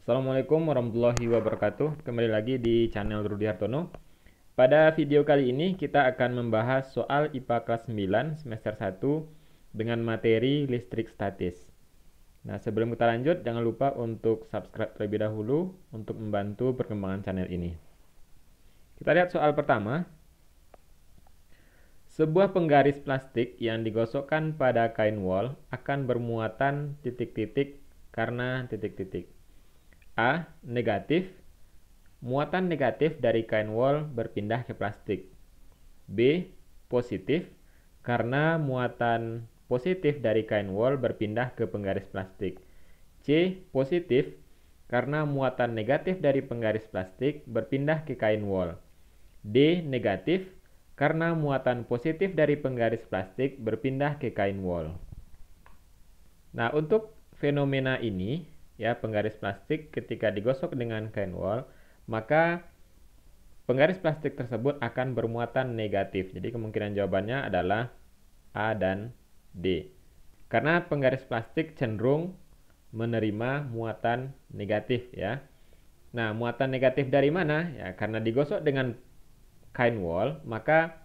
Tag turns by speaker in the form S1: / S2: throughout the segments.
S1: Assalamualaikum warahmatullahi wabarakatuh. Kembali lagi di channel Rudi Hartono. Pada video kali ini kita akan membahas soal IPA kelas 9 semester 1 dengan materi listrik statis. Nah, sebelum kita lanjut, jangan lupa untuk subscribe terlebih dahulu untuk membantu perkembangan channel ini. Kita lihat soal pertama. Sebuah penggaris plastik yang digosokkan pada kain wol akan bermuatan titik-titik karena titik-titik. A. Negatif. Muatan negatif dari kain wol berpindah ke plastik. B. Positif. Karena muatan positif dari kain wol berpindah ke penggaris plastik. C. Positif. Karena muatan negatif dari penggaris plastik berpindah ke kain wol. D. Negatif. Karena muatan positif dari penggaris plastik berpindah ke kain wol. Nah, untuk fenomena ini, ya, penggaris plastik ketika digosok dengan kain wol, maka penggaris plastik tersebut akan bermuatan negatif. Jadi kemungkinan jawabannya adalah A dan D. Karena penggaris plastik cenderung menerima muatan negatif, ya. Nah, muatan negatif dari mana? Ya, karena digosok dengan kain wol, maka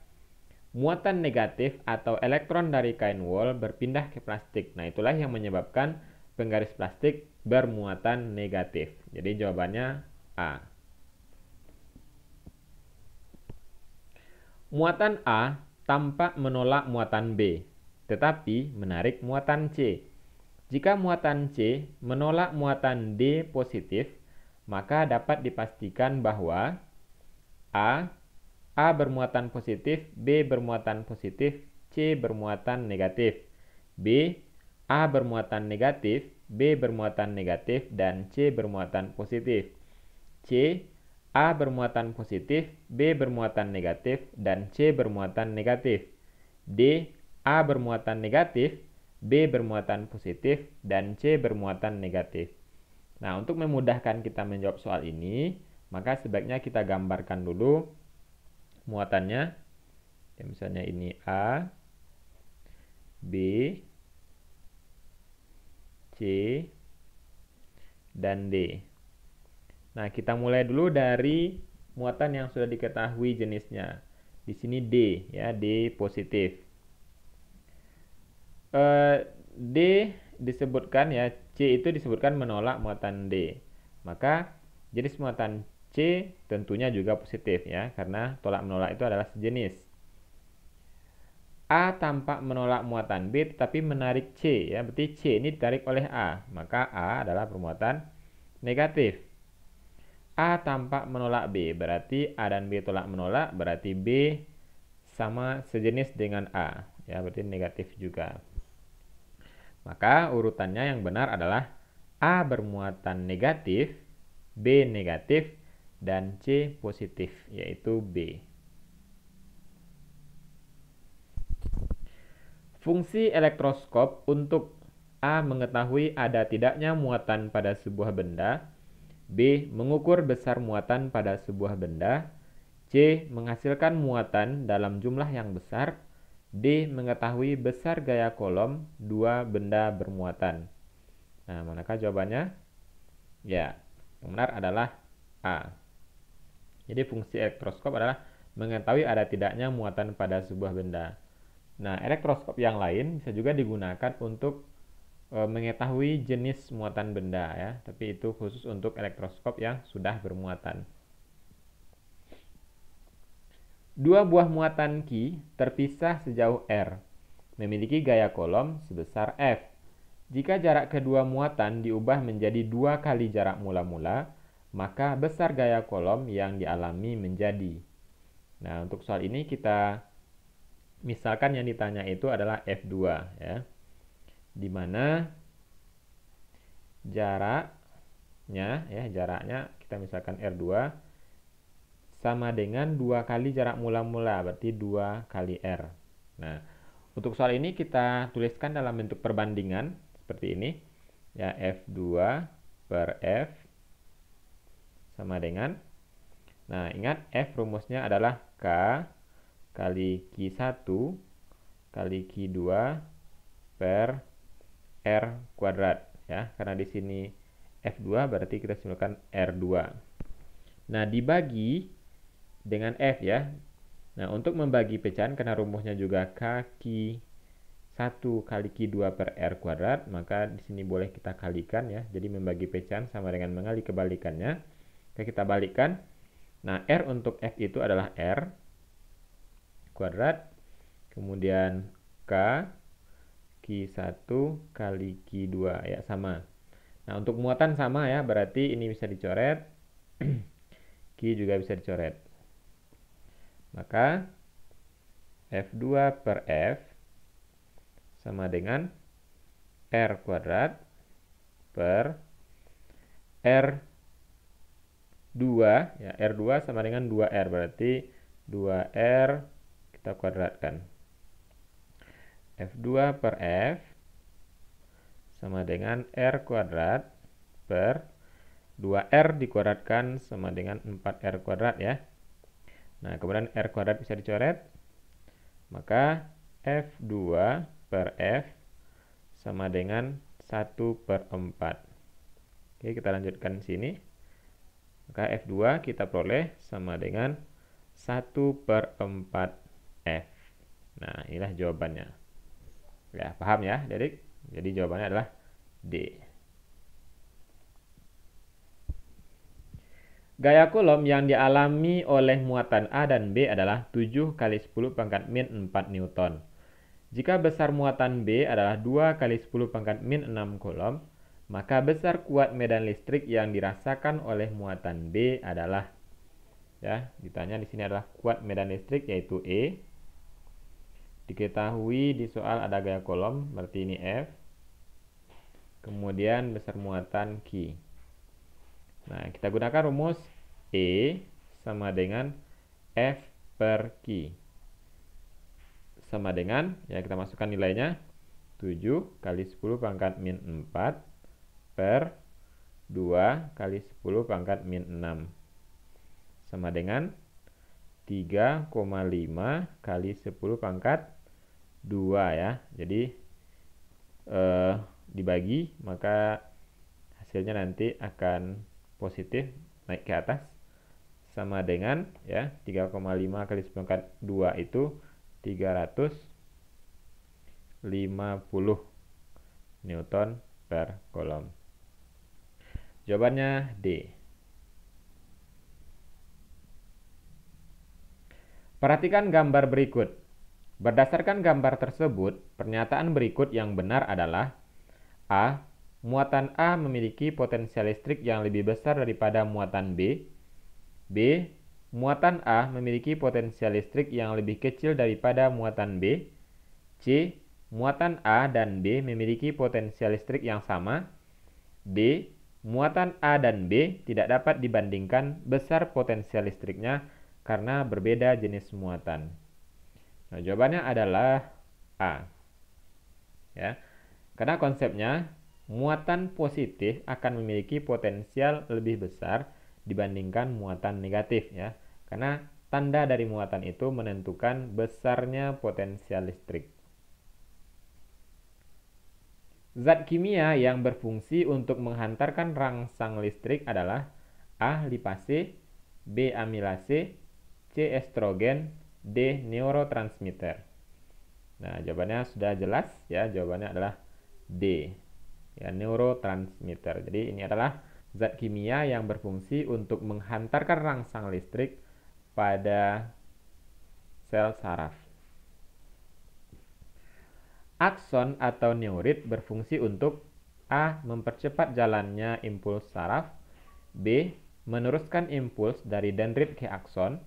S1: muatan negatif atau elektron dari kain wol berpindah ke plastik. Nah, itulah yang menyebabkan penggaris plastik bermuatan negatif. Jadi jawabannya A. Muatan A tampak menolak muatan B, tetapi menarik muatan C. Jika muatan C menolak muatan D positif, maka dapat dipastikan bahwa A bermuatan positif, B bermuatan positif, C bermuatan negatif. B. A bermuatan negatif, B bermuatan negatif, dan C bermuatan positif. C. A bermuatan positif, B bermuatan negatif, dan C bermuatan negatif. D. A bermuatan negatif, B bermuatan positif, dan C bermuatan negatif. Nah, untuk memudahkan kita menjawab soal ini, maka sebaiknya kita gambarkan dulu muatannya. Ya, misalnya ini A, B, C, dan D. Nah, kita mulai dulu dari muatan yang sudah diketahui jenisnya. Di sini D, ya, D positif. D disebutkan, ya, C itu disebutkan menolak muatan D. Maka jenis muatan C tentunya juga positif, ya, karena tolak menolak itu adalah sejenis. A tampak menolak muatan B tetapi menarik C, ya, berarti C ini ditarik oleh A, maka A adalah bermuatan negatif. A tampak menolak B, berarti A dan B tolak menolak, berarti B sama sejenis dengan A, ya, berarti negatif juga. Maka urutannya yang benar adalah A bermuatan negatif, B negatif, dan C positif, yaitu B. Fungsi elektroskop untuk A mengetahui ada tidaknya muatan pada sebuah benda, B mengukur besar muatan pada sebuah benda, C menghasilkan muatan dalam jumlah yang besar, D mengetahui besar gaya kolom dua benda bermuatan. Nah, manakah jawabannya? Ya, yang benar adalah A. Jadi fungsi elektroskop adalah mengetahui ada tidaknya muatan pada sebuah benda. Nah, elektroskop yang lain bisa juga digunakan untuk mengetahui jenis muatan benda, ya, tapi itu khusus untuk elektroskop yang sudah bermuatan. Dua buah muatan Q terpisah sejauh R, memiliki gaya kolom sebesar F. Jika jarak kedua muatan diubah menjadi 2 kali jarak mula-mula, maka besar gaya kolom yang dialami menjadi. Nah, untuk soal ini kita misalkan yang ditanya itu adalah F2, ya, di mana jaraknya kita misalkan R2 sama dengan 2 kali jarak mula-mula, berarti 2 kali R. Nah, untuk soal ini kita tuliskan dalam bentuk perbandingan seperti ini, ya, F2 per F sama dengan, nah, ingat F rumusnya adalah K kali Q1 kali Q2 per R kuadrat, ya, karena di sini F2 berarti kita simpulkan R2. Nah, dibagi dengan F ya. Nah, untuk membagi pecahan karena rumusnya juga kaki 1 kali Q2 per R kuadrat, maka di sini boleh kita kalikan ya. Jadi membagi pecahan sama dengan mengali kebalikannya. Oke, kita balikkan. Nah, R untuk F itu adalah R kuadrat, kemudian K Q1 kali Q2 ya, sama. Nah, untuk muatan sama ya, berarti ini bisa dicoret, Q juga bisa dicoret. Maka F2 per F sama dengan R kuadrat per R2 ya, R2 sama dengan 2R, berarti 2R kita kuadratkan. F2 per F sama dengan R kuadrat per 2R dikuadratkan sama dengan 4R kuadrat ya. Nah, kemudian R kuadrat bisa dicoret. Maka F2 per F sama dengan 1 per 4. Oke, kita lanjutkan di sini. Maka F2 kita peroleh sama dengan 1 per 4 F. Nah, inilah jawabannya. Ya, paham ya, Adik? Jadi jawabannya adalah D. Gaya Coulomb yang dialami oleh muatan A dan B adalah 7 kali 10 pangkat min 4 Newton. Jika besar muatan B adalah 2 kali 10 pangkat min 6 Coulomb, maka besar kuat medan listrik yang dirasakan oleh muatan B adalah, ya, ditanya di sini adalah kuat medan listrik yaitu E. Diketahui di soal ada gaya Coulomb, berarti ini F. Kemudian besar muatan Q. Nah, kita gunakan rumus E sama dengan F per Q. Sama dengan, ya kita masukkan nilainya, 7 kali 10 pangkat min 4 per 2 kali 10 pangkat min 6. Sama dengan 3,5 kali 10 pangkat 2 ya. Jadi dibagi, maka hasilnya nanti akan positif naik ke atas, sama dengan ya 3,5 kali 10 pangkat 2 itu 350 Newton per Coulomb. Jawabannya D. Perhatikan gambar berikut. Berdasarkan gambar tersebut, pernyataan berikut yang benar adalah A. Muatan A memiliki potensial listrik yang lebih besar daripada muatan B. B. Muatan A memiliki potensial listrik yang lebih kecil daripada muatan B. C. Muatan A dan B memiliki potensial listrik yang sama. D. Muatan A dan B tidak dapat dibandingkan besar potensial listriknya karena berbeda jenis muatan. Nah, jawabannya adalah A. Ya. Karena konsepnya muatan positif akan memiliki potensial lebih besar dibandingkan muatan negatif ya. Karena tanda dari muatan itu menentukan besarnya potensial listrik. Zat kimia yang berfungsi untuk menghantarkan rangsang listrik adalah A. lipase, B. amilase, C. estrogen, D. neurotransmitter. Nah, jawabannya sudah jelas ya, jawabannya adalah D. Ya, neurotransmitter. Jadi ini adalah zat kimia yang berfungsi untuk menghantarkan rangsang listrik pada sel saraf. Akson atau neurit berfungsi untuk A. mempercepat jalannya impuls saraf, B. meneruskan impuls dari dendrit ke akson,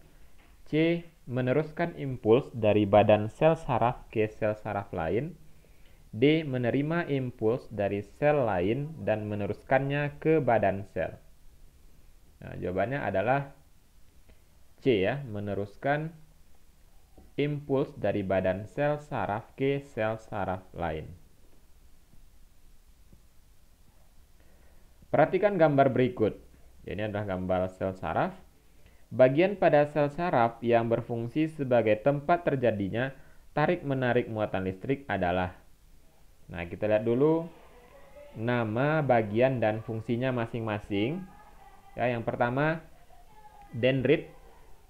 S1: C. meneruskan impuls dari badan sel saraf ke sel saraf lain, D. menerima impuls dari sel lain dan meneruskannya ke badan sel. Nah, jawabannya adalah C ya, meneruskan impuls dari badan sel saraf ke sel saraf lain. Perhatikan gambar berikut. Ini adalah gambar sel saraf. Bagian pada sel saraf yang berfungsi sebagai tempat terjadinya tarik-menarik muatan listrik adalah. Nah, kita lihat dulu nama bagian dan fungsinya masing-masing. Ya, yang pertama, dendrit.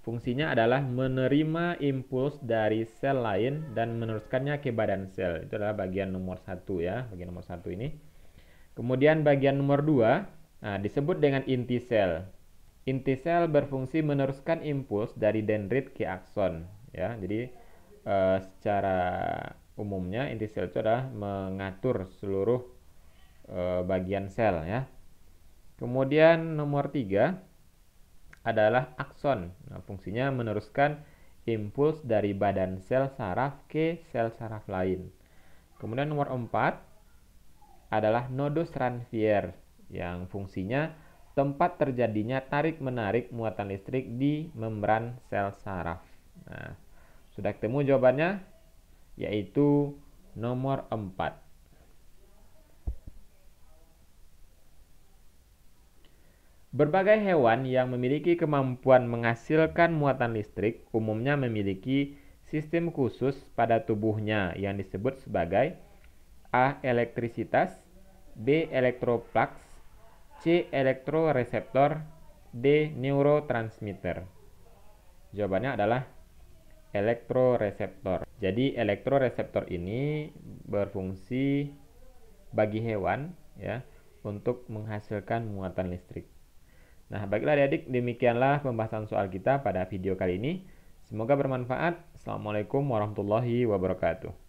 S1: Fungsinya adalah menerima impuls dari sel lain dan meneruskannya ke badan sel. Itu adalah bagian nomor 1 ya, bagian nomor 1 ini. Kemudian bagian nomor 2, disebut dengan inti sel. Inti sel berfungsi meneruskan impuls dari dendrit ke akson ya. Jadi secara umumnya inti sel itu adalah mengatur seluruh bagian sel ya. Kemudian nomor 3 adalah akson. Nah, fungsinya meneruskan impuls dari badan sel saraf ke sel saraf lain. Kemudian nomor 4 adalah nodus Ranvier yang fungsinya tempat terjadinya tarik-menarik muatan listrik di membran sel saraf. Nah, sudah ketemu jawabannya, yaitu nomor 4. Berbagai hewan yang memiliki kemampuan menghasilkan muatan listrik umumnya memiliki sistem khusus pada tubuhnya yang disebut sebagai A. Elektrisitas, B. Elektroplugs, C. Elektroreseptor, D. Neurotransmitter. Jawabannya adalah elektroreseptor. Jadi elektroreseptor ini berfungsi bagi hewan ya untuk menghasilkan muatan listrik. Nah, baiklah adik-adik, demikianlah pembahasan soal kita pada video kali ini. Semoga bermanfaat. Assalamualaikum warahmatullahi wabarakatuh.